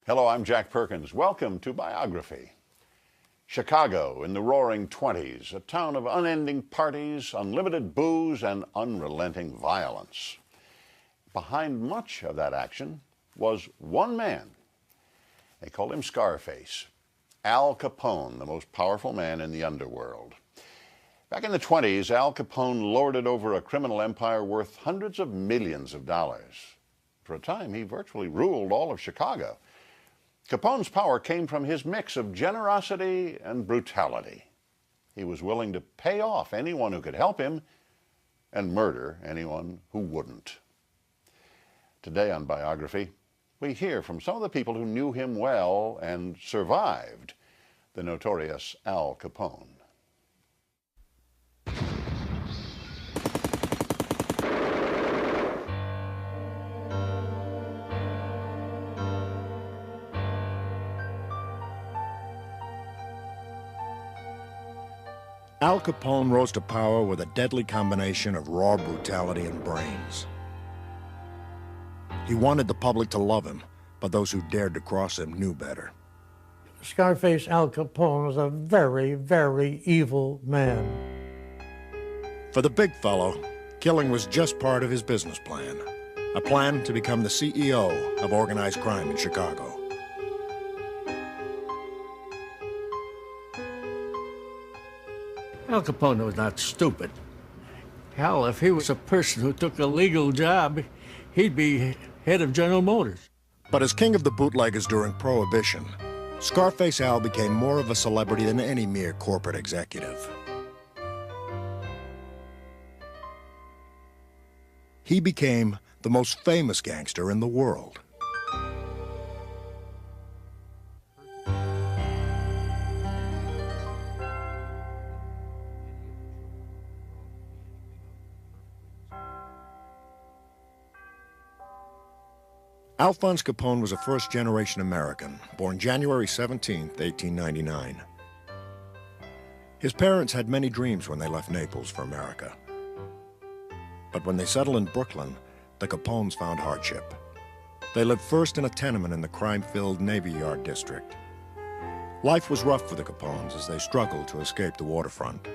Hello, I'm Jack Perkins. Welcome to Biography. Chicago in the roaring 20s, a town of unending parties, unlimited booze, and unrelenting violence. Behind much of that action was one man. They called him Scarface. Al Capone, the most powerful man in the underworld. Back in the 20s, Al Capone lorded over a criminal empire worth hundreds of millions of dollars. For a time, he virtually ruled all of Chicago. Capone's power came from his mix of generosity and brutality. He was willing to pay off anyone who could help him and murder anyone who wouldn't. Today on Biography, we hear from some of the people who knew him well and survived the notorious Al Capone. Al Capone rose to power with a deadly combination of raw brutality and brains. He wanted the public to love him, but those who dared to cross him knew better. Scarface Al Capone was a very, very evil man. For the big fellow, killing was just part of his business plan. A plan to become the CEO of organized crime in Chicago. Al Capone was not stupid. Hell, if he was a person who took a legal job, he'd be head of General Motors. But as king of the bootleggers during Prohibition, Scarface Al became more of a celebrity than any mere corporate executive. He became the most famous gangster in the world. Alphonse Capone was a first-generation American, born January 17, 1899. His parents had many dreams when they left Naples for America. But when they settled in Brooklyn, the Capones found hardship. They lived first in a tenement in the crime-filled Navy Yard district. Life was rough for the Capones as they struggled to escape the waterfront.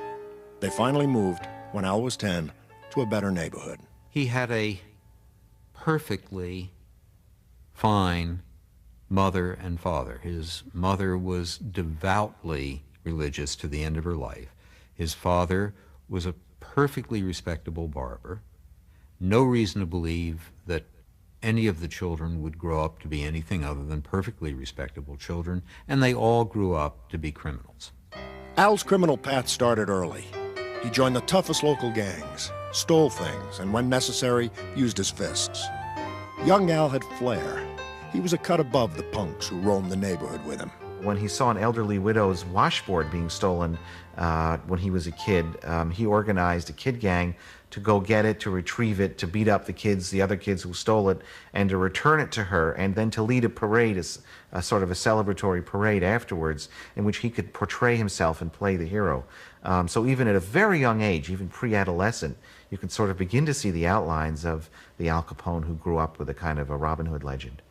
They finally moved, when Al was 10, to a better neighborhood. He had a perfectly fine mother and father. His mother was devoutly religious to the end of her life. His father was a perfectly respectable barber. No reason to believe that any of the children would grow up to be anything other than perfectly respectable children, and they all grew up to be criminals. Al's criminal path started early. He joined the toughest local gangs, stole things, and when necessary, used his fists. Young Al had flair. He was a cut above the punks who roamed the neighborhood with him. When he saw an elderly widow's washboard being stolen when he was a kid, he organized a kid gang to go get it, to retrieve it, to beat up the other kids who stole it, and to return it to her, and then to lead a parade, a sort of a celebratory parade afterwards, in which he could portray himself and play the hero. So even at a very young age, even pre-adolescent, you can sort of begin to see the outlines of the Al Capone who grew up with a kind of a Robin Hood legend.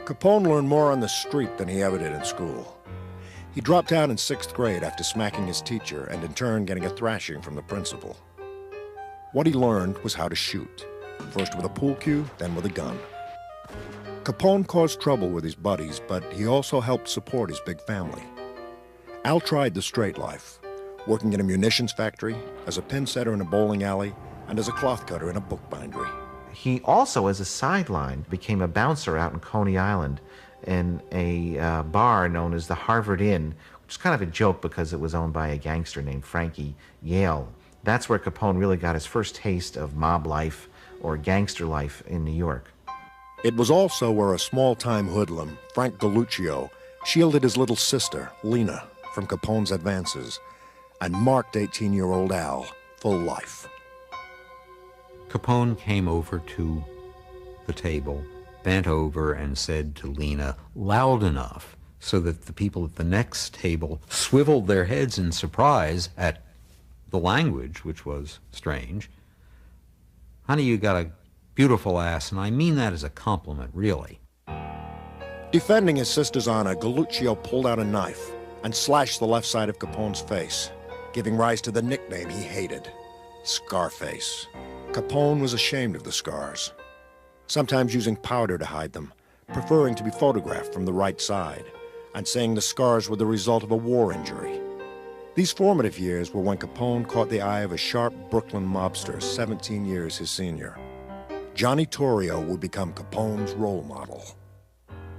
Capone learned more on the street than he ever did in school. He dropped out in 6th grade after smacking his teacher and in turn getting a thrashing from the principal. What he learned was how to shoot, first with a pool cue, then with a gun. Capone caused trouble with his buddies, but he also helped support his big family. Al tried the straight life, working in a munitions factory, as a pin setter in a bowling alley, and as a cloth cutter in a bookbindery. He also, as a sideline, became a bouncer out in Coney Island in a bar known as the Harvard Inn, which is kind of a joke because it was owned by a gangster named Frankie Yale. That's where Capone really got his first taste of mob life or gangster life in New York. It was also where a small-time hoodlum, Frank Galluccio, shielded his little sister, Lena, from Capone's advances and marked 18-year-old Al full life. Capone came over to the table, bent over and said to Lena, loud enough so that the people at the next table swiveled their heads in surprise at the language, which was strange. "Honey, you got a beautiful ass," and I mean that as a compliment, really. Defending his sister's honor, Galluccio pulled out a knife and slashed the left side of Capone's face, giving rise to the nickname he hated, Scarface. Capone was ashamed of the scars, sometimes using powder to hide them, preferring to be photographed from the right side, and saying the scars were the result of a war injury. These formative years were when Capone caught the eye of a sharp Brooklyn mobster 17 years his senior. Johnny Torrio would become Capone's role model.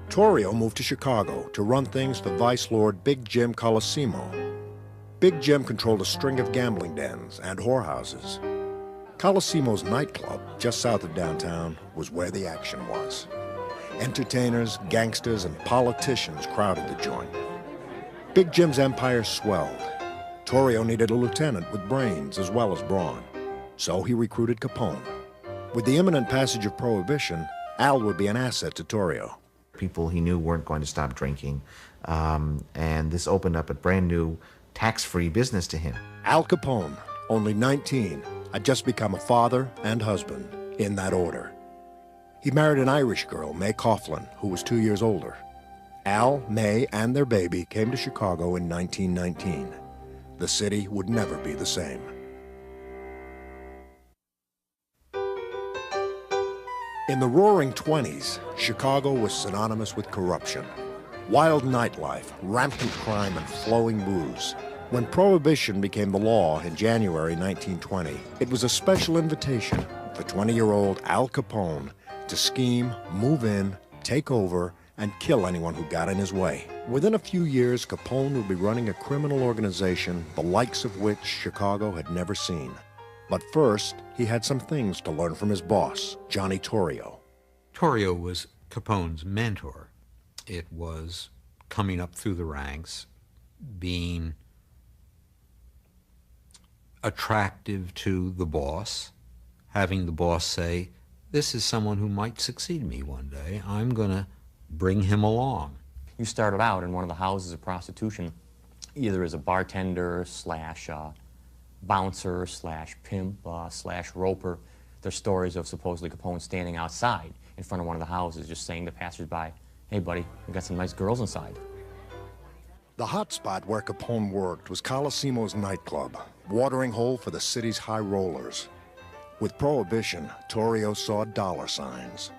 Torrio moved to Chicago to run things for Vice Lord Big Jim Colosimo. Big Jim controlled a string of gambling dens and whorehouses. Colosimo's nightclub, just south of downtown, was where the action was. Entertainers, gangsters, and politicians crowded the joint. Big Jim's empire swelled. Torrio needed a lieutenant with brains as well as brawn, so he recruited Capone. With the imminent passage of Prohibition, Al would be an asset to Torrio. People he knew weren't going to stop drinking, and this opened up a brand new tax-free business to him. Al Capone, only 19, had just become a father and husband, in that order. He married an Irish girl, May Coughlin, who was 2 years older. Al, May, and their baby came to Chicago in 1919. The city would never be the same. In the roaring 20s, Chicago was synonymous with corruption. Wild nightlife, rampant crime, and flowing booze. When Prohibition became the law in January 1920, it was a special invitation for 20-year-old Al Capone to scheme, move in, take over, and kill anyone who got in his way. Within a few years, Capone would be running a criminal organization the likes of which Chicago had never seen. But first, he had some things to learn from his boss, Johnny Torrio. Torrio was Capone's mentor. It was coming up through the ranks, being attractive to the boss, having the boss say, this is someone who might succeed me one day. I'm going to bring him along. You started out in one of the houses of prostitution, either as a bartender slash bouncer slash pimp slash roper. There's stories of supposedly Capone standing outside in front of one of the houses just saying to passersby, hey buddy, we got some nice girls inside. The hot spot where Capone worked was Colosimo's nightclub, watering hole for the city's high rollers. With Prohibition, Torrio saw dollar signs.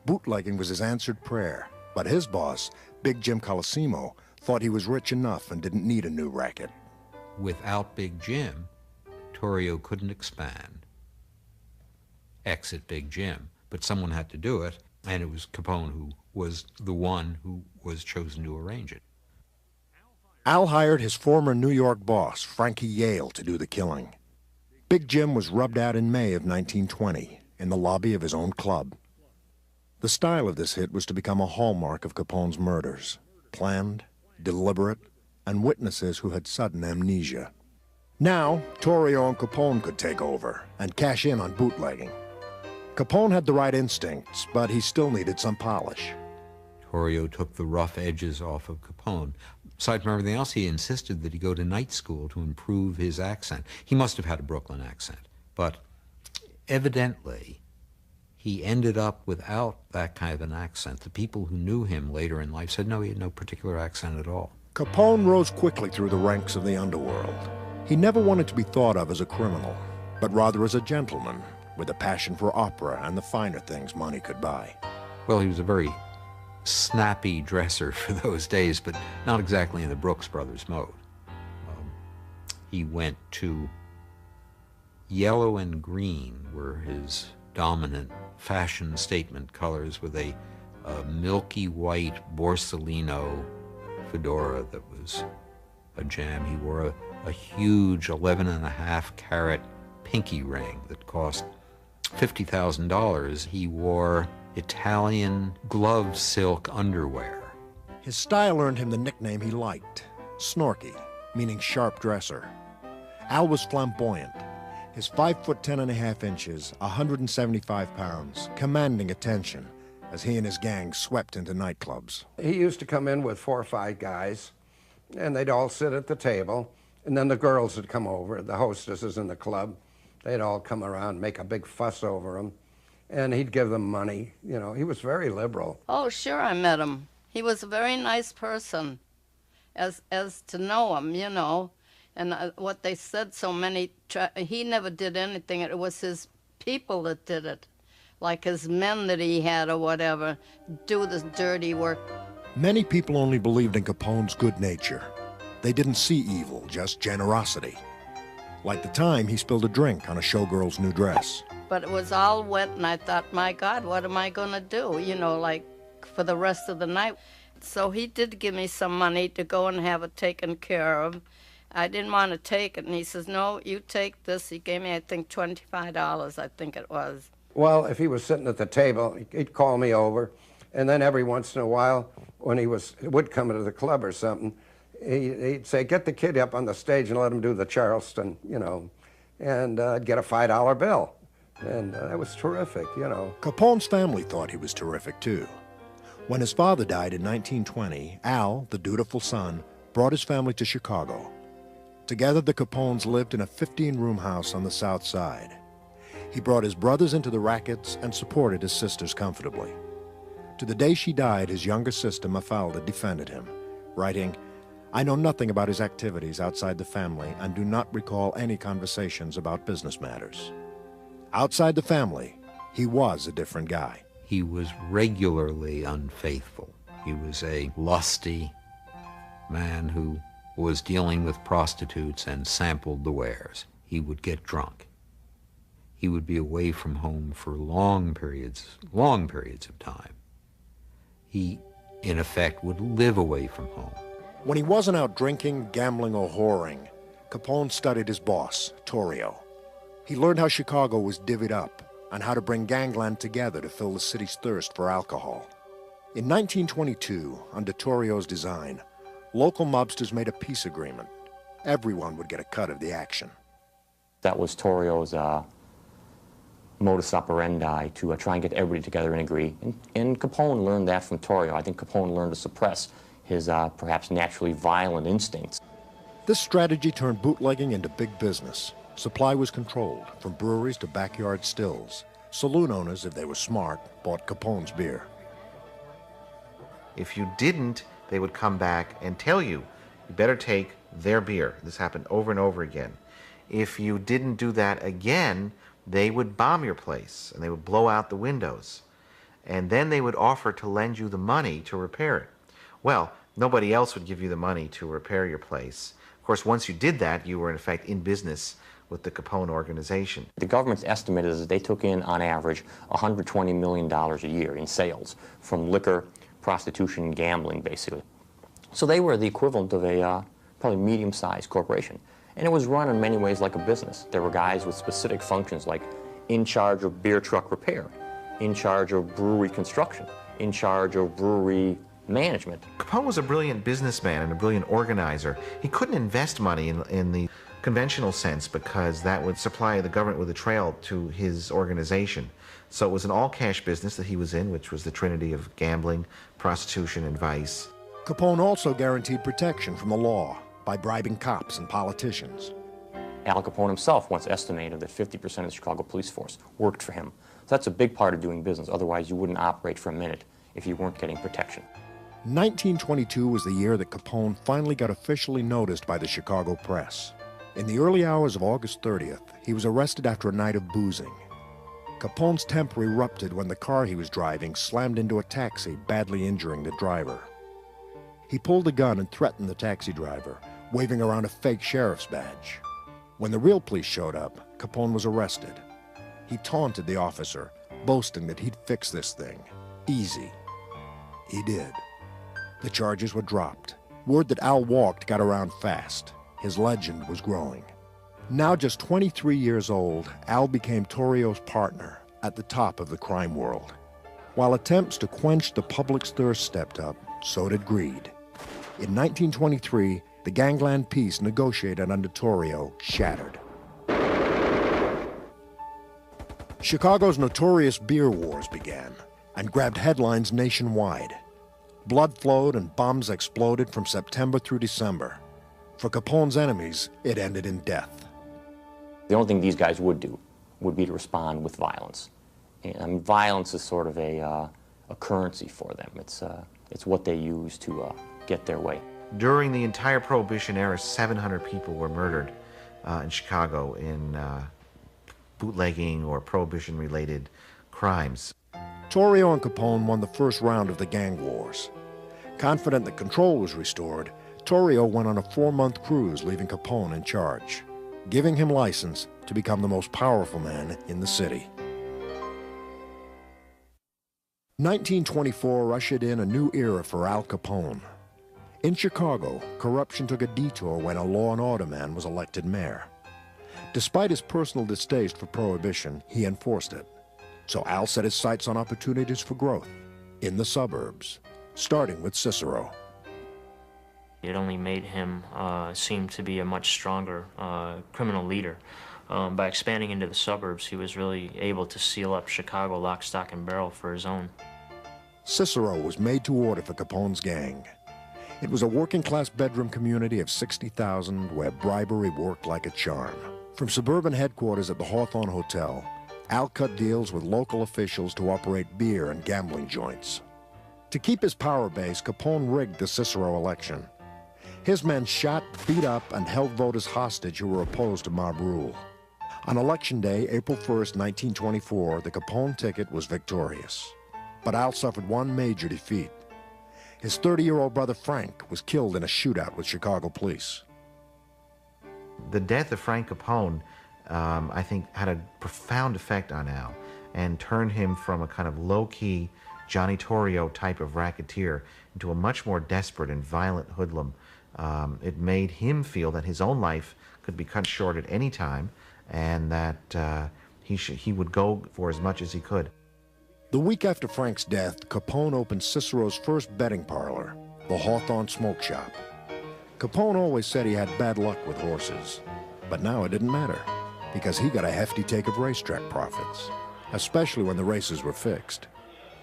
Bootlegging was his answered prayer, but his boss, Big Jim Colosimo, thought he was rich enough and didn't need a new racket. Without Big Jim, Torrio couldn't expand. Exit Big Jim, but someone had to do it, and it was Capone who was the one who was chosen to arrange it. Al hired his former New York boss, Frankie Yale, to do the killing. Big Jim was rubbed out in May of 1920 in the lobby of his own club. The style of this hit was to become a hallmark of Capone's murders, planned, deliberate, and witnesses who had sudden amnesia. Now, Torrio and Capone could take over and cash in on bootlegging. Capone had the right instincts, but he still needed some polish. Torrio took the rough edges off of Capone. Aside from everything else, he insisted that he go to night school to improve his accent. He must have had a Brooklyn accent, but evidently he ended up without that kind of an accent. The people who knew him later in life said no, he had no particular accent at all. Capone rose quickly through the ranks of the underworld. He never wanted to be thought of as a criminal, but rather as a gentleman with a passion for opera and the finer things money could buy. Well, he was a very snappy dresser for those days, but not exactly in the Brooks Brothers mode. He went to yellow and green were his dominant fashion statement colors, with a milky white Borsalino fedora that was a jam. He wore a huge 11.5 carat pinky ring that cost $50,000. He wore Italian glove silk underwear. His style earned him the nickname he liked, Snorky, meaning sharp dresser. Al was flamboyant. His 5'10.5", 175 pounds, commanding attention as he and his gang swept into nightclubs. He used to come in with 4 or 5 guys, and they'd all sit at the table, and then the girls would come over, the hostesses in the club. They'd all come around, make a big fuss over him, and he'd give them money. You know, he was very liberal. Oh, sure, I met him. He was a very nice person, as to know him, you know. And what they said, he never did anything. It was his people that did it, like his men that he had or whatever, do this dirty work. Many people only believed in Capone's good nature. They didn't see evil, just generosity. Like the time he spilled a drink on a showgirl's new dress. But it was all wet, and I thought, my God, what am I going to do, you know, like for the rest of the night. So he did give me some money to go and have it taken care of. I didn't want to take it, and he says, no, you take this. He gave me, I think, $25, I think it was. Well, if he was sitting at the table, he'd call me over, and then every once in a while, when he would come to the club or something, he'd say, get the kid up on the stage and let him do the Charleston, you know, and I'd get a $5 bill. And that was terrific, you know. Capone's family thought he was terrific, too. When his father died in 1920, Al, the dutiful son, brought his family to Chicago. Together, the Capones lived in a 15-room house on the South Side. He brought his brothers into the rackets and supported his sisters comfortably. To the day she died, his younger sister, Mafalda, defended him, writing, I know nothing about his activities outside the family and do not recall any conversations about business matters. Outside the family, he was a different guy. He was regularly unfaithful. He was a lusty man who was dealing with prostitutes and sampled the wares. He would get drunk. He would be away from home for long periods of time. He, in effect, would live away from home. When he wasn't out drinking, gambling, or whoring, Capone studied his boss, Torrio. He learned how Chicago was divvied up and how to bring gangland together to fill the city's thirst for alcohol. In 1922, under Torrio's design, local mobsters made a peace agreement. Everyone would get a cut of the action. That was Torrio's modus operandi, to try and get everybody together and agree. And Capone learned that from Torrio. I think Capone learned to suppress his perhaps naturally violent instincts. This strategy turned bootlegging into big business. Supply was controlled, from breweries to backyard stills. Saloon owners, if they were smart, bought Capone's beer. If you didn't, they would come back and tell you, you better take their beer. This happened over and over again. If you didn't do that again, they would bomb your place and they would blow out the windows. And then they would offer to lend you the money to repair it. Well, nobody else would give you the money to repair your place. Of course, once you did that, you were in effect in business with the Capone organization. The government's estimate is that they took in, on average, $120 million a year in sales from liquor, prostitution, and gambling, basically. So they were the equivalent of a probably medium-sized corporation. And it was run in many ways like a business. There were guys with specific functions like in charge of beer truck repair, in charge of brewery construction, in charge of brewery management. Capone was a brilliant businessman and a brilliant organizer. He couldn't invest money in the conventional sense because that would supply the government with a trail to his organization. So it was an all-cash business that he was in, which was the trinity of gambling, prostitution, and vice. Capone also guaranteed protection from the law by bribing cops and politicians. Al Capone himself once estimated that 50% of the Chicago police force worked for him. So that's a big part of doing business. Otherwise, you wouldn't operate for a minute if you weren't getting protection. 1922 was the year that Capone finally got officially noticed by the Chicago press. In the early hours of August 30th, he was arrested after a night of boozing. Capone's temper erupted when the car he was driving slammed into a taxi, badly injuring the driver. He pulled a gun and threatened the taxi driver, waving around a fake sheriff's badge. When the real police showed up, Capone was arrested. He taunted the officer, boasting that he'd fix this thing. Easy. He did. The charges were dropped. Word that Al walked got around fast. His legend was growing. Now just 23 years old, Al became Torrio's partner at the top of the crime world. While attempts to quench the public's thirst stepped up, so did greed. In 1923, the gangland peace negotiated under Torrio shattered. Chicago's notorious beer wars began and grabbed headlines nationwide. Blood flowed and bombs exploded from September through December. For Capone's enemies, it ended in death. The only thing these guys would do would be to respond with violence. And violence is sort of a currency for them. It's It's what they use to get their way. During the entire Prohibition era, 700 people were murdered in Chicago in bootlegging or Prohibition-related crimes. Torrio and Capone won the first round of the gang wars. Confident that control was restored, Torrio went on a 4-month cruise, leaving Capone in charge, giving him license to become the most powerful man in the city. 1924 ushered in a new era for Al Capone. In Chicago, corruption took a detour when a law and order man was elected mayor. Despite his personal distaste for prohibition, he enforced it. So Al set his sights on opportunities for growth in the suburbs, starting with Cicero. It only made him seem to be a much stronger criminal leader. By expanding into the suburbs, he was really able to seal up Chicago lock, stock, and barrel for his own. Cicero was made to order for Capone's gang. It was a working-class bedroom community of 60,000 where bribery worked like a charm. From suburban headquarters at the Hawthorne Hotel, Al cut deals with local officials to operate beer and gambling joints. To keep his power base, Capone rigged the Cicero election. His men shot, beat up, and held voters hostage who were opposed to mob rule. On Election Day, April 1st, 1924, the Capone ticket was victorious. But Al suffered one major defeat. His 30-year-old brother Frank was killed in a shootout with Chicago police. The death of Frank Capone, I think, had a profound effect on Al and turned him from a kind of low-key Johnny Torrio type of racketeer into a much more desperate and violent hoodlum. It made him feel that his own life could be cut short at any time and that he would go for as much as he could. The week after Frank's death, Capone opened Cicero's first betting parlor, the Hawthorne Smoke Shop. Capone always said he had bad luck with horses, but now it didn't matter, because he got a hefty take of racetrack profits, especially when the races were fixed.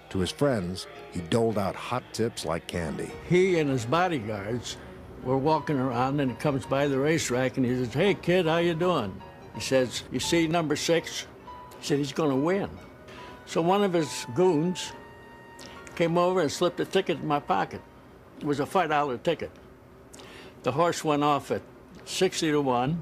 To his friends, he doled out hot tips like candy. He and his bodyguards were walking around, and he comes by the racetrack, and he says, "Hey, kid, how you doing?" He says, "You see number 6? He said, "He's going to win." So one of his goons came over and slipped a ticket in my pocket. It was a $5 ticket. The horse went off at 60 to 1,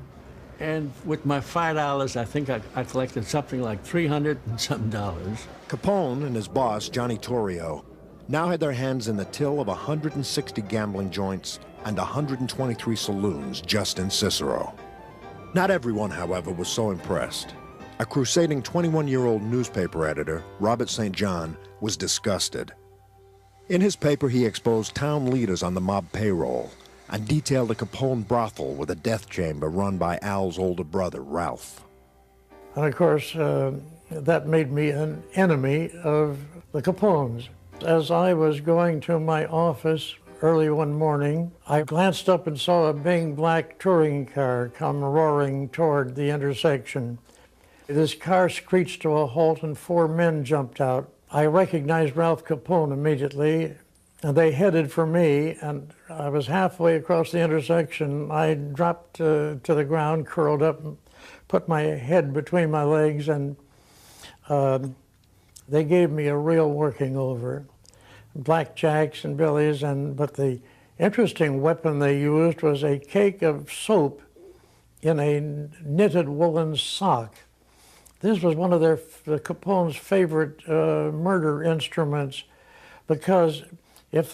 and with my $5, I think I collected something like $300 and something. Capone and his boss, Johnny Torrio, now had their hands in the till of 160 gambling joints and 123 saloons just in Cicero. Not everyone, however, was so impressed. A crusading 21-year-old newspaper editor, Robert St. John, was disgusted. In his paper, he exposed town leaders on the mob payroll and detailed a Capone brothel with a death chamber run by Al's older brother, Ralph. And of course, that made me an enemy of the Capones. As I was going to my office early one morning, I glanced up and saw a big black touring car come roaring toward the intersection. This car screeched to a halt and 4 men jumped out. I recognized Ralph Capone immediately, and they headed for me, and I was halfway across the intersection. I dropped to the ground, curled up, and put my head between my legs, and they gave me a real working over. Blackjacks and billies, but the interesting weapon they used was a cake of soap in a knitted woolen sock. This was one of the Capone's favorite murder instruments, because if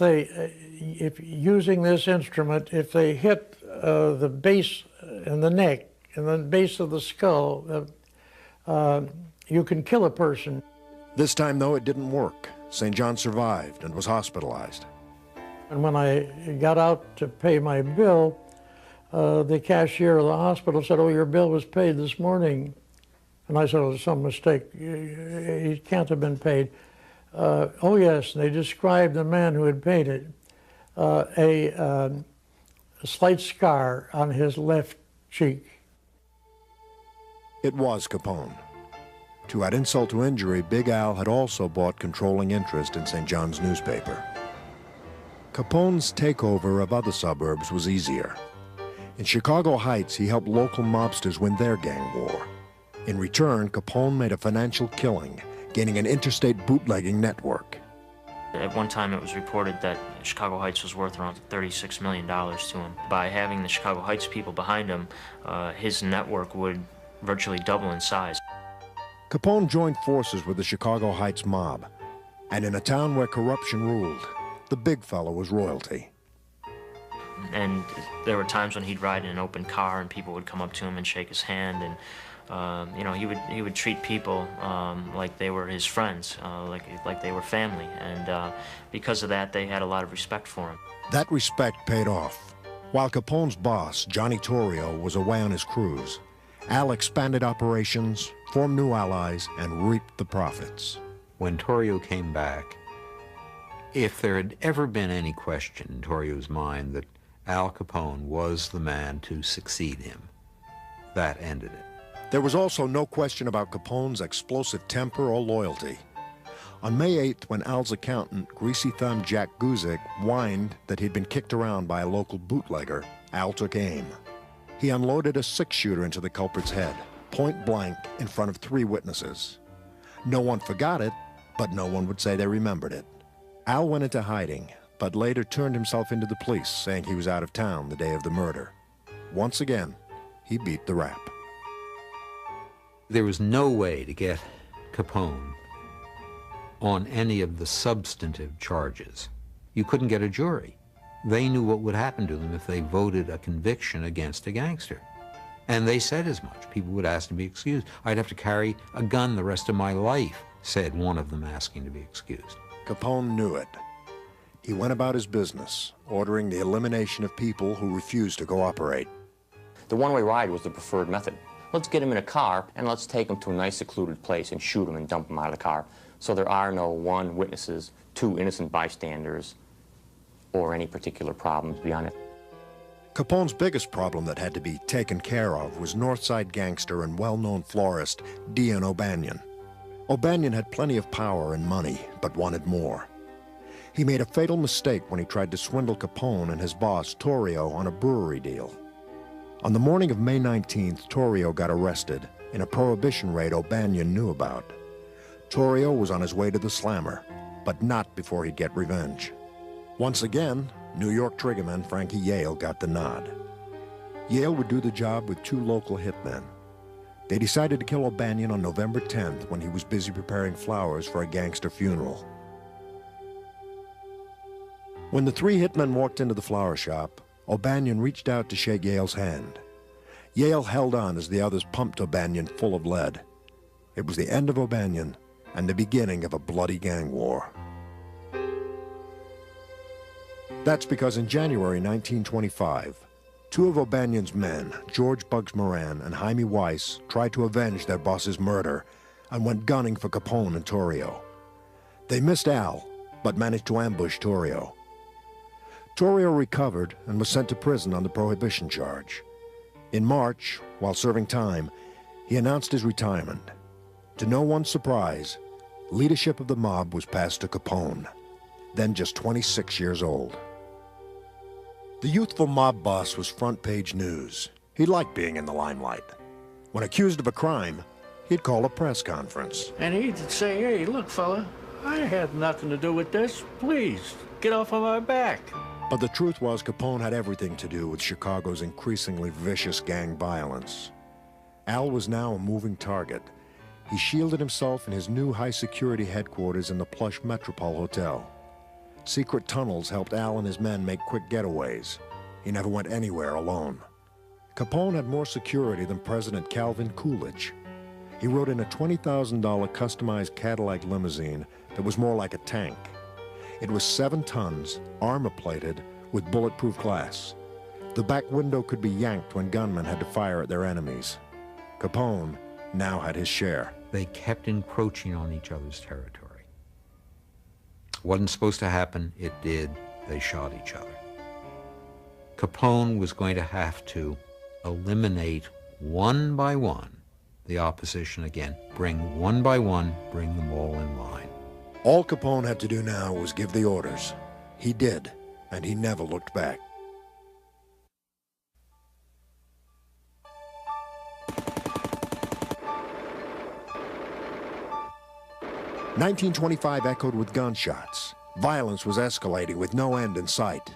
using this instrument, if they hit the base in the neck and the base of the skull, you can kill a person. This time, though, it didn't work. St. John survived and was hospitalized. And when I got out to pay my bill, the cashier of the hospital said, "Oh, your bill was paid this morning." And I said, "Oh, there's some mistake. It can't have been paid." Oh, yes, and they described the man who had paid it. A slight scar on his left cheek. It was Capone. To add insult to injury, Big Al had also bought controlling interest in St. John's newspaper. Capone's takeover of other suburbs was easier. In Chicago Heights, he helped local mobsters win their gang war. In return, Capone made a financial killing, gaining an interstate bootlegging network. At one time it was reported that Chicago Heights was worth around $36 million to him. By having the Chicago Heights people behind him, his network would virtually double in size. Capone joined forces with the Chicago Heights mob, and in a town where corruption ruled, the big fella was royalty. And there were times when he'd ride in an open car and people would come up to him and shake his hand, and you know, he would treat people like they were his friends, like they were family, and because of that, they had a lot of respect for him. That respect paid off. While Capone's boss, Johnny Torrio, was away on his cruise, Al expanded operations, formed new allies, and reaped the profits. When Torrio came back, if there had ever been any question in Torrio's mind that Al Capone was the man to succeed him, that ended it. There was also no question about Capone's explosive temper or loyalty. On May 8th, when Al's accountant, Greasy Thumb Jack Guzik, whined that he'd been kicked around by a local bootlegger, Al took aim. He unloaded a six-shooter into the culprit's head, point blank, in front of 3 witnesses. No one forgot it, but no one would say they remembered it. Al went into hiding, but later turned himself into the police, saying he was out of town the day of the murder. Once again, he beat the rap. There was no way to get Capone on any of the substantive charges. You couldn't get a jury. They knew what would happen to them if they voted a conviction against a gangster. And they said as much. People would ask to be excused. I'd have to carry a gun the rest of my life, said one of them asking to be excused. Capone knew it. He went about his business, ordering the elimination of people who refused to cooperate. The one-way ride was the preferred method. Let's get him in a car and let's take him to a nice secluded place and shoot him and dump him out of the car. So there are no 1 witnesses, 2 innocent bystanders, or any particular problems beyond it. Capone's biggest problem that had to be taken care of was Northside gangster and well-known florist Dion O'Banion. O'Banion had plenty of power and money, but wanted more. He made a fatal mistake when he tried to swindle Capone and his boss, Torrio, on a brewery deal. On the morning of May 19th, Torrio got arrested in a prohibition raid O'Banion knew about. Torrio was on his way to the slammer, but not before he'd get revenge. Once again, New York triggerman Frankie Yale got the nod. Yale would do the job with 2 local hitmen. They decided to kill O'Banion on November 10th when he was busy preparing flowers for a gangster funeral. When the 3 hitmen walked into the flower shop, O'Banion reached out to shake Yale's hand. Yale held on as the others pumped O'Banion full of lead. It was the end of O'Banion and the beginning of a bloody gang war. That's because in January 1925, 2 of O'Banion's men, George Bugs Moran and Jaime Weiss, tried to avenge their boss's murder and went gunning for Capone and Torrio. They missed Al, but managed to ambush Torrio. Torrio recovered and was sent to prison on the prohibition charge. In March, while serving time, he announced his retirement. To no one's surprise, leadership of the mob was passed to Capone, then just 26 years old. The youthful mob boss was front-page news. He liked being in the limelight. When accused of a crime, he'd call a press conference. And he'd say, hey, look, fella, I had nothing to do with this. Please, get off of my back. But the truth was Capone had everything to do with Chicago's increasingly vicious gang violence. Al was now a moving target. He shielded himself in his new high-security headquarters in the plush Metropole Hotel. Secret tunnels helped Al and his men make quick getaways. He never went anywhere alone. Capone had more security than President Calvin Coolidge. He rode in a $20,000 customized Cadillac limousine that was more like a tank. It was 7 tons, armor-plated, with bulletproof glass. The back window could be yanked when gunmen had to fire at their enemies. Capone now had his share. They kept encroaching on each other's territory. Wasn't supposed to happen, it did. They shot each other. Capone was going to have to eliminate one by one the opposition again. Bring one by one, bring them all in line. All Capone had to do now was give the orders. He did, and he never looked back. "1925 echoed with gunshots. Violence was escalating with no end in sight.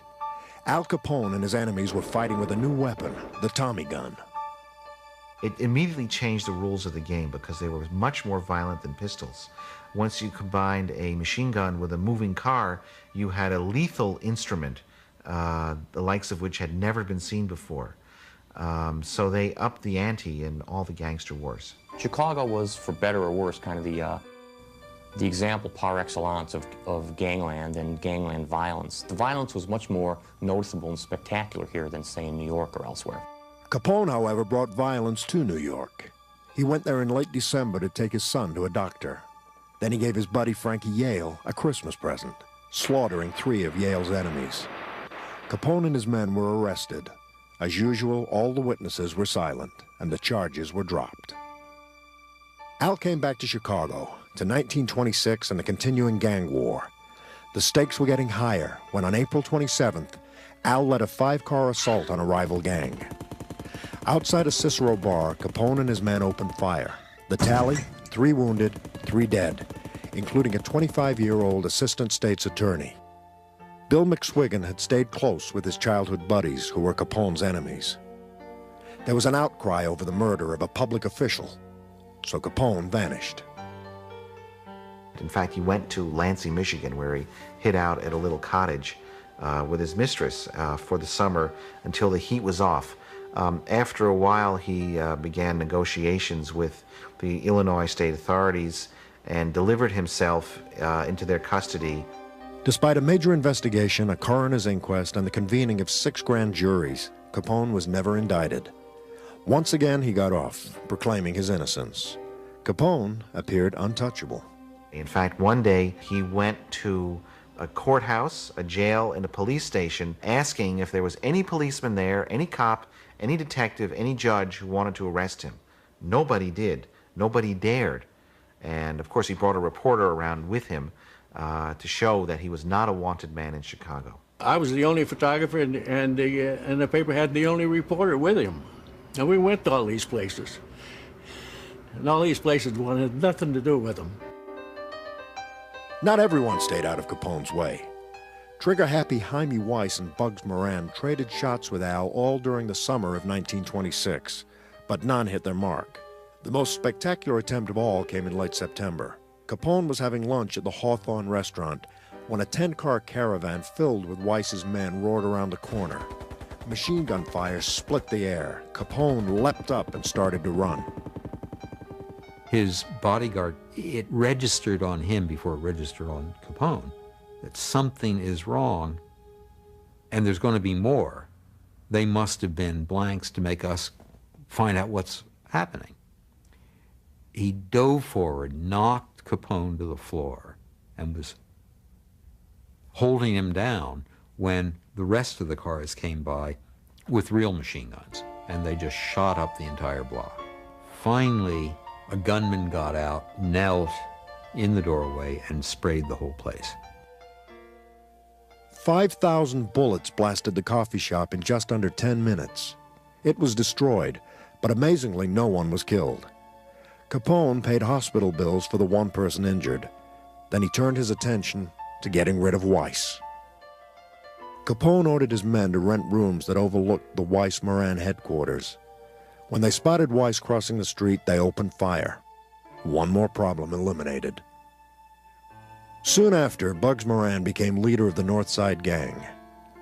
Al Capone and his enemies were fighting with a new weapon, the Tommy gun. It immediately changed the rules of the game because they were much more violent than pistols. Once you combined a machine gun with a moving car, you had a lethal instrument, the likes of which had never been seen before. So they upped the ante in all the gangster wars. Chicago was, for better or worse, kind of the example par excellence of gangland and gangland violence. The violence was much more noticeable and spectacular here than, say, in New York or elsewhere. Capone, however, brought violence to New York. He went there in late December to take his son to a doctor. Then he gave his buddy Frankie Yale a Christmas present, slaughtering 3 of Yale's enemies. Capone and his men were arrested. As usual, all the witnesses were silent, and the charges were dropped. Al came back to Chicago, to 1926 and the continuing gang war. The stakes were getting higher when on April 27th, Al led a 5-car assault on a rival gang. Outside a Cicero bar, Capone and his men opened fire. The tally, 3 wounded, 3 dead, including a 25-year-old assistant state's attorney. Bill McSwiggan had stayed close with his childhood buddies who were Capone's enemies. There was an outcry over the murder of a public official, so Capone vanished. In fact, he went to Lansing, Michigan, where he hid out at a little cottage with his mistress for the summer until the heat was off. After a while, he began negotiations with the Illinois state authorities and delivered himself into their custody. Despite a major investigation, a coroner's inquest, and the convening of 6 grand juries, Capone was never indicted. Once again, he got off, proclaiming his innocence. Capone appeared untouchable. In fact, one day he went to a courthouse, a jail, and a police station asking if there was any policeman there, any cop, any detective, any judge who wanted to arrest him. Nobody did. Nobody dared. And of course, he brought a reporter around with him to show that he was not a wanted man in Chicago. I was the only photographer, and the paper had the only reporter with him. And we went to all these places. And all these places wanted nothing to do with him. Not everyone stayed out of Capone's way. Trigger-happy Jaime Weiss and Bugs Moran traded shots with Al all during the summer of 1926, but none hit their mark. The most spectacular attempt of all came in late September. Capone was having lunch at the Hawthorne restaurant when a 10-car caravan filled with Weiss's men roared around the corner. Machine gun fire split the air. Capone leapt up and started to run. His bodyguard, it registered on him before it registered on Capone that something is wrong and there's going to be more. They must have been blanks to make us find out what's happening. He dove forward, knocked Capone to the floor, and was holding him down when the rest of the cars came by with real machine guns, and they just shot up the entire block. Finally, a gunman got out, knelt in the doorway, and sprayed the whole place. 5,000 bullets blasted the coffee shop in just under 10 minutes. It was destroyed, but amazingly no one was killed. Capone paid hospital bills for the 1 person injured. Then he turned his attention to getting rid of Weiss. Capone ordered his men to rent rooms that overlooked the Weiss-Moran headquarters. When they spotted Weiss crossing the street, they opened fire. One more problem eliminated. Soon after, Bugs Moran became leader of the North Side Gang.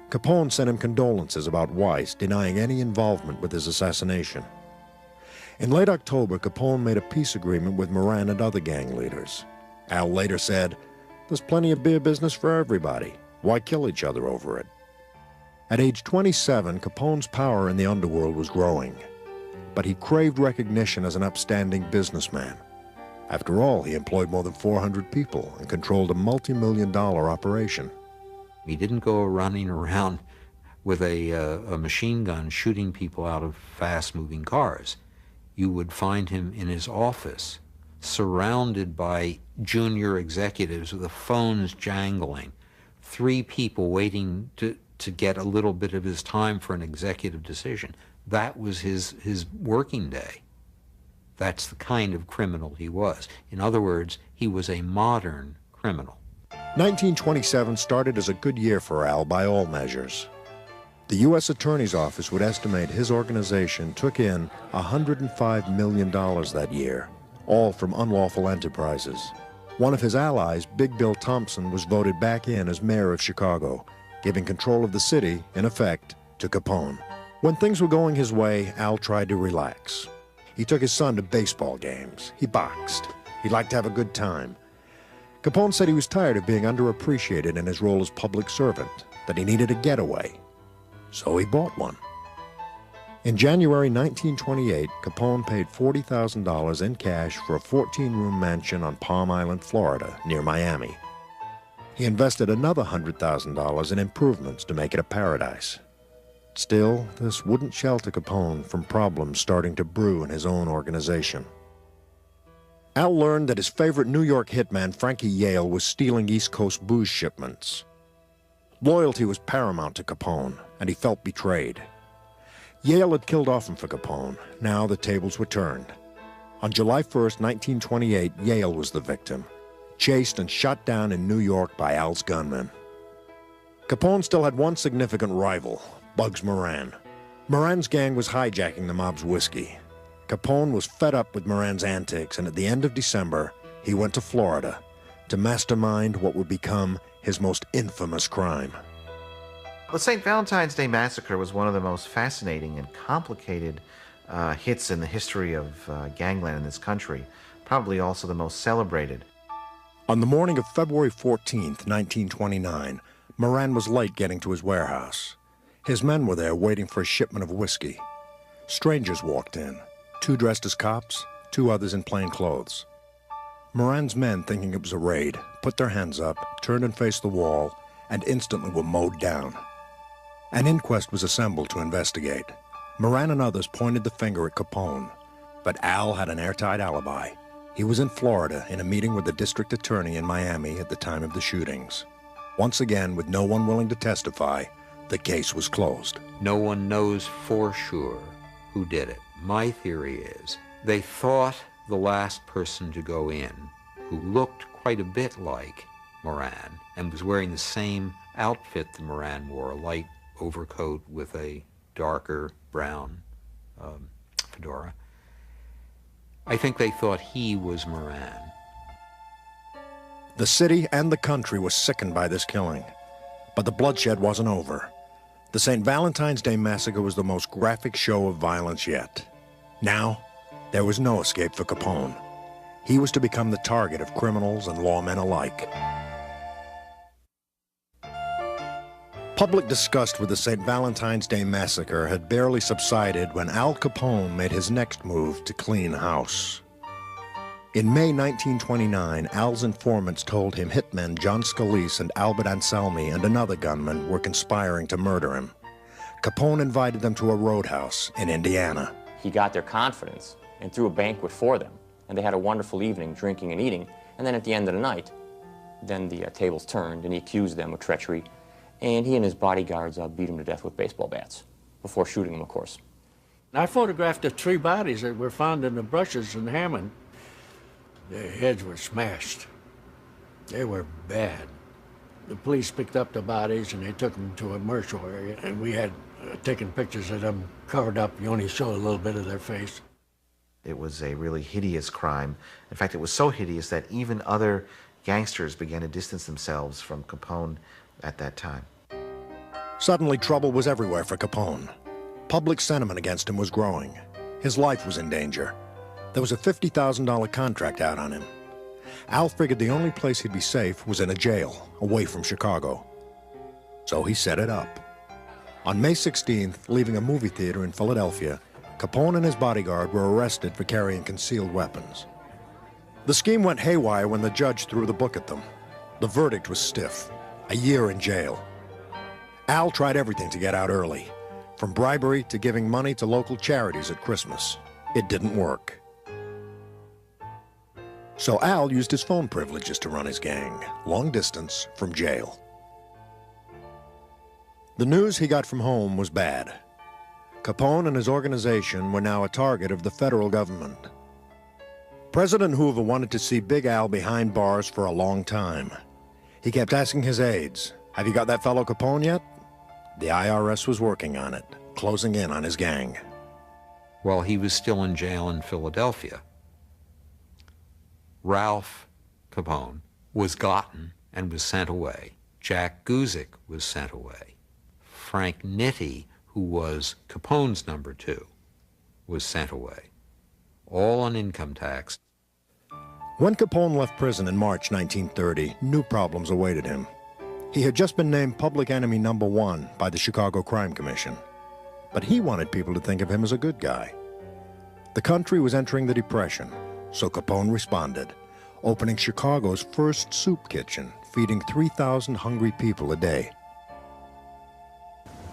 Capone sent him condolences about Weiss, denying any involvement with his assassination. In late October, Capone made a peace agreement with Moran and other gang leaders. Al later said, "There's plenty of beer business for everybody. Why kill each other over it?" At age 27, Capone's power in the underworld was growing, but he craved recognition as an upstanding businessman. After all, he employed more than 400 people and controlled a multi-million-dollar operation. He didn't go running around with a machine gun shooting people out of fast-moving cars. You would find him in his office, surrounded by junior executives with the phones jangling, 3 people waiting to get a little bit of his time for an executive decision. That was his working day. That's the kind of criminal he was. In other words, he was a modern criminal. 1927 started as a good year for Al by all measures. The U.S. Attorney's Office would estimate his organization took in $105 million that year, all from unlawful enterprises. One of his allies, Big Bill Thompson, was voted back in as mayor of Chicago, giving control of the city, in effect, to Capone. When things were going his way, Al tried to relax. He took his son to baseball games. He boxed. He liked to have a good time. Capone said he was tired of being underappreciated in his role as public servant, that he needed a getaway. So he bought one. In January 1928, Capone paid $40,000 in cash for a 14-room mansion on Palm Island, Florida, near Miami. He invested another $100,000 in improvements to make it a paradise. Still, this wouldn't shelter Capone from problems starting to brew in his own organization. Al learned that his favorite New York hitman, Frankie Yale, was stealing East Coast booze shipments. Loyalty was paramount to Capone, and he felt betrayed. Yale had killed often for Capone. Now the tables were turned. On July 1st, 1928, Yale was the victim, chased and shot down in New York by Al's gunmen. Capone still had one significant rival, Bugs Moran. Moran's gang was hijacking the mob's whiskey. Capone was fed up with Moran's antics, and at the end of December, he went to Florida to mastermind what would become his most infamous crime. The St. Valentine's Day Massacre was one of the most fascinating and complicated hits in the history of gangland in this country, probably also the most celebrated. On the morning of February 14th, 1929, Moran was late getting to his warehouse. His men were there waiting for a shipment of whiskey. Strangers walked in, 2 dressed as cops, 2 others in plain clothes. Moran's men, thinking it was a raid, put their hands up, turned and faced the wall, and instantly were mowed down. An inquest was assembled to investigate. Moran and others pointed the finger at Capone, but Al had an airtight alibi. He was in Florida in a meeting with the district attorney in Miami at the time of the shootings. Once again, with no one willing to testify, the case was closed. No one knows for sure who did it. My theory is they thought the last person to go in, who looked quite a bit like Moran and was wearing the same outfit that Moran wore, a light overcoat with a darker brown fedora. I think they thought he was Moran. The city and the country was sickened by this killing, but the bloodshed wasn't over. The St. Valentine's Day Massacre was the most graphic show of violence yet. Now, there was no escape for Capone. He was to become the target of criminals and lawmen alike. Public disgust with the St. Valentine's Day Massacre had barely subsided when Al Capone made his next move to clean house. In May 1929, Al's informants told him hitmen John Scalise and Albert Anselmi and another gunman were conspiring to murder him. Capone invited them to a roadhouse in Indiana. He got their confidence and threw a banquet for them, and they had a wonderful evening drinking and eating, and then at the end of the night, then the tables turned and he accused them of treachery, and he and his bodyguards beat him to death with baseball bats, before shooting him, of course. I photographed the 3 bodies that were found in the brushes in Hammond. Their heads were smashed. They were bad. The police picked up the bodies and they took them to a mortuary, and we had taken pictures of them covered up. You only show a little bit of their face. It was a really hideous crime. In fact, it was so hideous that even other gangsters began to distance themselves from Capone at that time. Suddenly, trouble was everywhere for Capone. Public sentiment against him was growing. His life was in danger. There was a $50,000 contract out on him. Al figured the only place he'd be safe was in a jail, away from Chicago. So he set it up. On May 16th, leaving a movie theater in Philadelphia, Capone and his bodyguard were arrested for carrying concealed weapons. The scheme went haywire when the judge threw the book at them. The verdict was stiff: a year in jail. Al tried everything to get out early, from bribery to giving money to local charities at Christmas. It didn't work. So Al used his phone privileges to run his gang, long distance from jail. The news he got from home was bad. Capone and his organization were now a target of the federal government. President Hoover wanted to see Big Al behind bars for a long time. He kept asking his aides, "Have you got that fellow Capone yet?" The IRS was working on it, closing in on his gang. While he was still in jail in Philadelphia, Ralph Capone was gotten and was sent away. Jack Guzik was sent away. Frank Nitti, who was Capone's number 2, was sent away, all on income tax. When Capone left prison in March 1930, new problems awaited him. He had just been named public enemy number 1 by the Chicago Crime Commission. But he wanted people to think of him as a good guy. The country was entering the Depression, so Capone responded, opening Chicago's first soup kitchen, feeding 3,000 hungry people a day.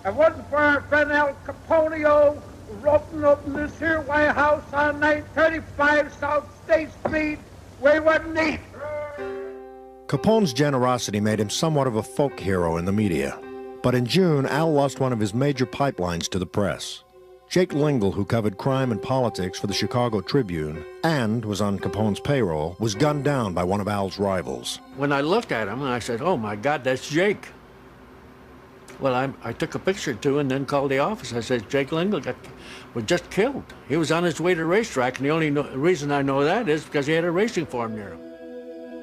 If it wasn't for our friend El Capone roping open this here White House on 935 South State Street, we wouldn't eat. Capone's generosity made him somewhat of a folk hero in the media. But in June, Al lost one of his major pipelines to the press. Jake Lingle, who covered crime and politics for the Chicago Tribune and was on Capone's payroll, was gunned down by one of Al's rivals. When I looked at him, I said, "Oh my God, that's Jake." Well, I took a picture too and then called the office. I said, "Jake Lingle was just killed. He was on his way to the racetrack, and the only reason I know that is because he had a racing farm near him."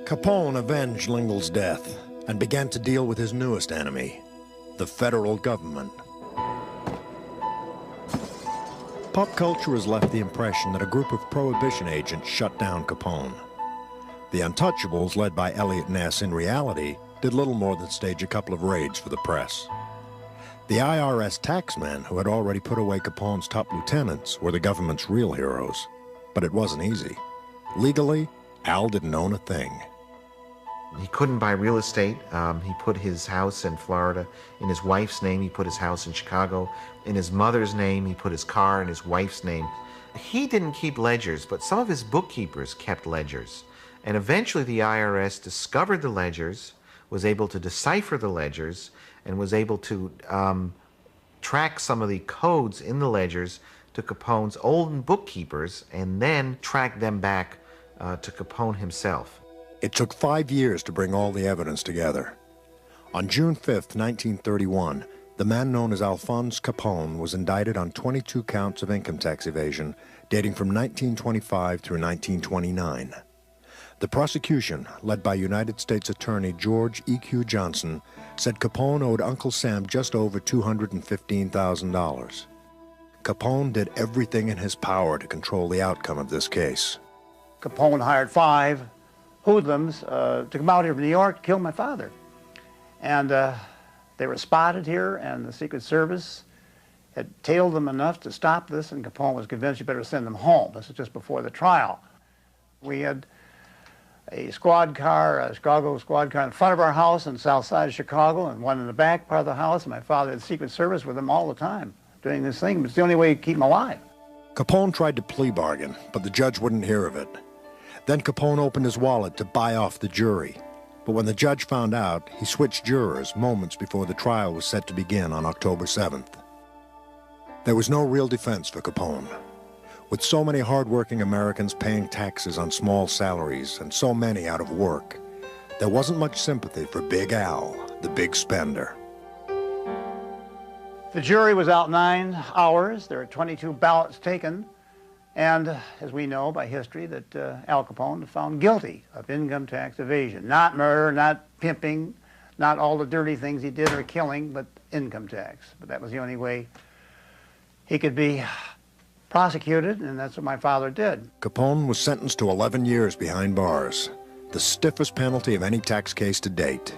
Capone avenged Lingle's death and began to deal with his newest enemy, the federal government. Pop culture has left the impression that a group of prohibition agents shut down Capone. The Untouchables, led by Elliot Ness, in reality, did little more than stage a couple of raids for the press. The IRS taxmen, who had already put away Capone's top lieutenants, were the government's real heroes. But it wasn't easy. Legally, Al didn't own a thing. He couldn't buy real estate. He put his house in Florida in his wife's name. He put his house in Chicago in his mother's name. He put his car in his wife's name. He didn't keep ledgers, but some of his bookkeepers kept ledgers. And eventually the IRS discovered the ledgers, was able to decipher the ledgers, and was able to track some of the codes in the ledgers to Capone's old bookkeepers, and then track them back to Capone himself. It took 5 years to bring all the evidence together. On June 5th, 1931, the man known as Alphonse Capone was indicted on 22 counts of income tax evasion dating from 1925 through 1929. The prosecution, led by United States Attorney George E.Q. Johnson, said Capone owed Uncle Sam just over $215,000. Capone did everything in his power to control the outcome of this case. Capone hired 5 hoodlums to come out here from New York to kill my father. And they were spotted here, and the Secret Service had tailed them enough to stop this, and Capone was convinced you better send them home. This was just before the trial. We had a squad car, a Chicago squad car in front of our house on the south side of Chicago, and one in the back part of the house, and my father had the Secret Service with him all the time doing this thing. But it's the only way to keep him alive. Capone tried to plea bargain, but the judge wouldn't hear of it. Then Capone opened his wallet to buy off the jury. But when the judge found out, he switched jurors moments before the trial was set to begin on October 7th. There was no real defense for Capone. With so many hardworking Americans paying taxes on small salaries and so many out of work, there wasn't much sympathy for Big Al, the big spender. The jury was out 9 hours. There were 22 ballots taken. And as we know by history, that Al Capone was found guilty of income tax evasion. Not murder, not pimping, not all the dirty things he did or killing, but income tax. But that was the only way he could be prosecuted, and that's what my father did. Capone was sentenced to 11 years behind bars, the stiffest penalty of any tax case to date.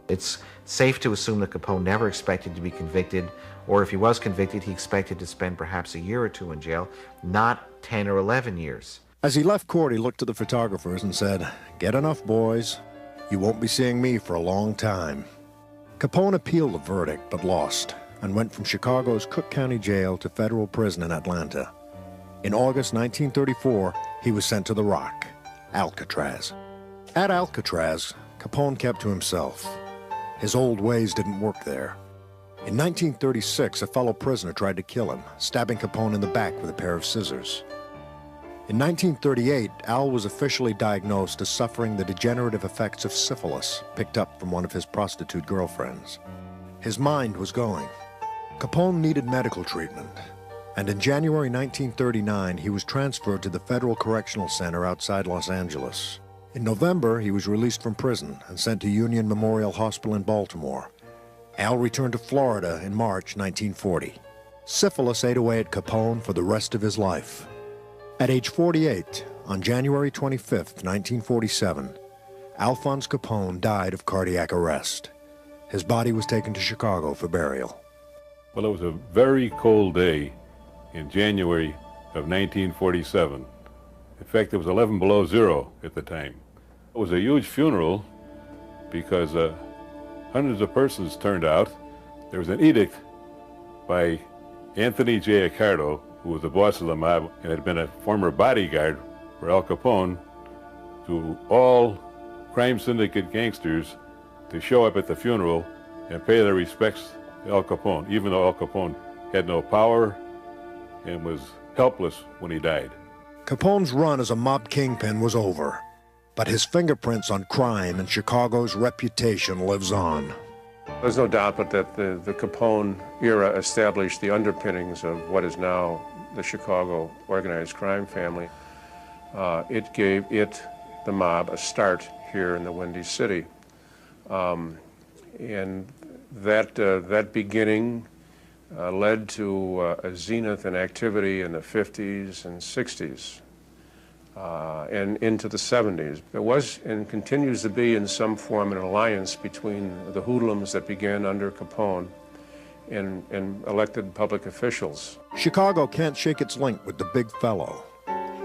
It's safe to assume that Capone never expected to be convicted, or if he was convicted, he expected to spend perhaps a year or 2 in jail, not 10 or 11 years. As he left court, he looked to the photographers and said, "Get enough, boys. You won't be seeing me for a long time." Capone appealed the verdict, but lost, and went from Chicago's Cook County Jail to federal prison in Atlanta. In August 1934, he was sent to the Rock, Alcatraz. At Alcatraz, Capone kept to himself. His old ways didn't work there. In 1936, a fellow prisoner tried to kill him, stabbing Capone in the back with a pair of scissors. In 1938, Al was officially diagnosed as suffering the degenerative effects of syphilis, picked up from one of his prostitute girlfriends. His mind was going. Capone needed medical treatment, and in January 1939, he was transferred to the Federal Correctional Center outside Los Angeles. In November, he was released from prison and sent to Union Memorial Hospital in Baltimore. Al returned to Florida in March 1940. Syphilis ate away at Capone for the rest of his life. At age 48, on January 25, 1947, Alphonse Capone died of cardiac arrest. His body was taken to Chicago for burial. Well, it was a very cold day in January of 1947. In fact, it was 11 below zero at the time. It was a huge funeral because hundreds of persons turned out. There was an edict by Anthony J. Accardo, who was the boss of the mob and had been a former bodyguard for Al Capone, to all crime syndicate gangsters to show up at the funeral and pay their respects to Al Capone, even though Al Capone had no power and was helpless when he died. Capone's run as a mob kingpin was over, but his fingerprints on crime and Chicago's reputation lives on. There's no doubt but that the Capone era established the underpinnings of what is now the Chicago organized crime family. It gave the mob, a start here in the Windy City. And that beginning led to a zenith in activity in the 50s and 60s and into the 70s. There was and continues to be in some form an alliance between the hoodlums that began under Capone and elected public officials. Chicago can't shake its link with the big fellow.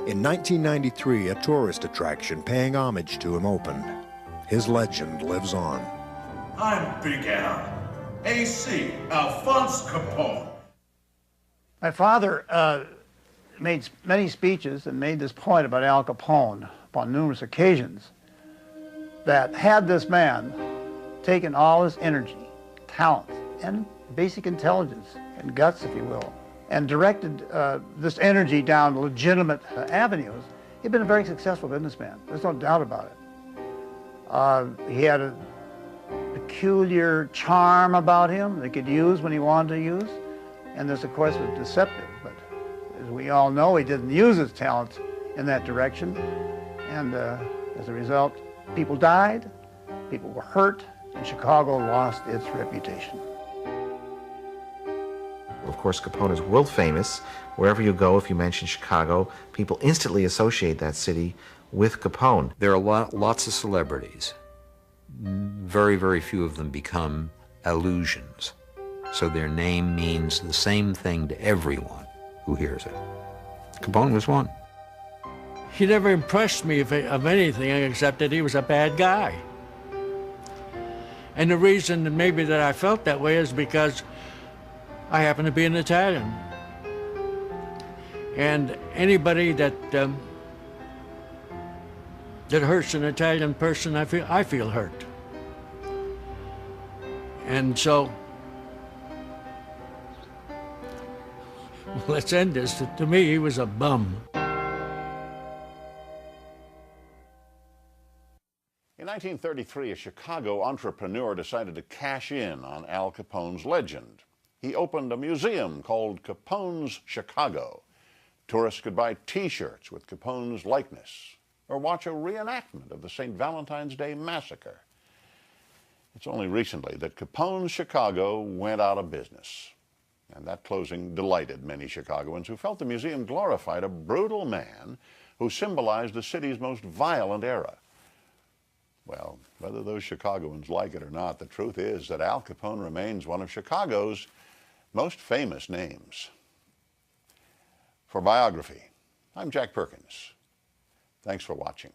In 1993, a tourist attraction paying homage to him opened. His legend lives on. I'm Big Al, AC, Alphonse Capone. My father made many speeches and made this point about Al Capone upon numerous occasions, that had this man taken all his energy, talent, and basic intelligence and guts, if you will, and directed this energy down legitimate avenues, he'd been a very successful businessman. There's no doubt about it. He had a peculiar charm about him that he could use when he wanted to use, and this, of course, was deceptive. But as we all know, he didn't use his talents in that direction, and as a result, people died, people were hurt, and Chicago lost its reputation. Of course, Capone is world famous. Wherever you go, if you mention Chicago, people instantly associate that city with Capone. There are lots of celebrities. Very, very few of them become allusions. So their name means the same thing to everyone who hears it. Capone was one. He never impressed me of anything except that he was a bad guy. And the reason maybe that I felt that way is because I happen to be an Italian. And anybody that hurts an Italian person, I feel hurt. And so, let's end this. To me, he was a bum. In 1933, a Chicago entrepreneur decided to cash in on Al Capone's legend. He opened a museum called Capone's Chicago. Tourists could buy T-shirts with Capone's likeness or watch a reenactment of the St. Valentine's Day Massacre. It's only recently that Capone's Chicago went out of business. And that closing delighted many Chicagoans who felt the museum glorified a brutal man who symbolized the city's most violent era. Well, whether those Chicagoans like it or not, the truth is that Al Capone remains one of Chicago's most famous names. For Biography, I'm Jack Perkins. Thanks for watching.